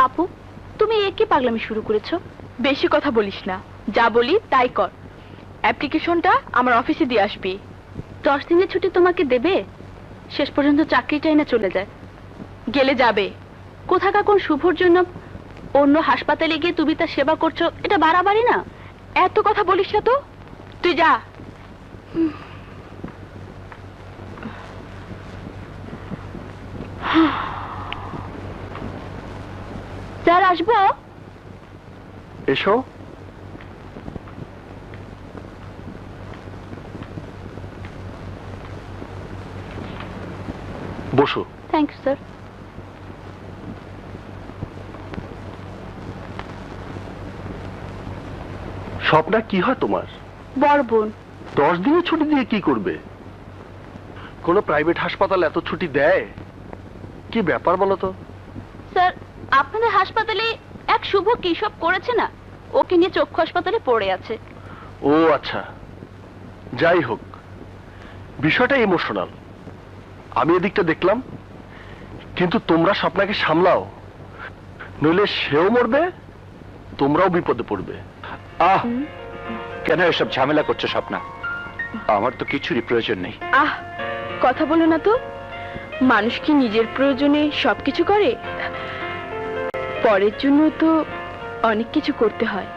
আপু, তুমি একই পাগলামি শুরু করেছো। বেশি কথা বলিস না, যা বলি তাই কর। অ্যাপ্লিকেশনটা আমার অফিসে দিয়ে আসবি। 10 দিনের ছুটি তোমাকে দেবে? শেষ পর্যন্ত চাকরিটাই না চলে যায়। গেলে যাবে, কোথাকার কোন শুভর জন্য অন্য হাসপাতালে গিয়ে তুমি তার সেবা করছো, এটা বাড়াবাড়ি না? এত কথা বলিস না তো, তুই যা। স্যার, আসবো? এসো। বসো। Thank you sir. স্বপ্না, কি হয় তোমার? বড় বোন। 10 দিনের ছুটি দিয়ে কি করবে? কোনো প্রাইভেট হাসপাতাল এত ছুটি দেয়? কি ব্যাপার বলো তো? স্যার, আপনাদের হাসপাতালে এক শুভ কি সব করেছে না, ওকে নিয়ে চক্ষু হাসপাতালে পড়ে আছে। ও আচ্ছা, যাই হোক, বিষয়টা ইমোশনাল। আমি এদিকটা দেখলাম, কিন্তু তোমরা স্বপ্নাকে সামলাও, নইলে সেও মরবে, তোমরাও বিপদে পড়বে। কেন এসব ঝামেলা করছো স্বপ্না? আমার তো কিছুরই প্রয়োজন নেই। কথা বলো না তো। মানুষ কি নিজের প্রয়োজনে সবকিছু করে? পরের জন্য তো অনেক কিছু করতে হয়।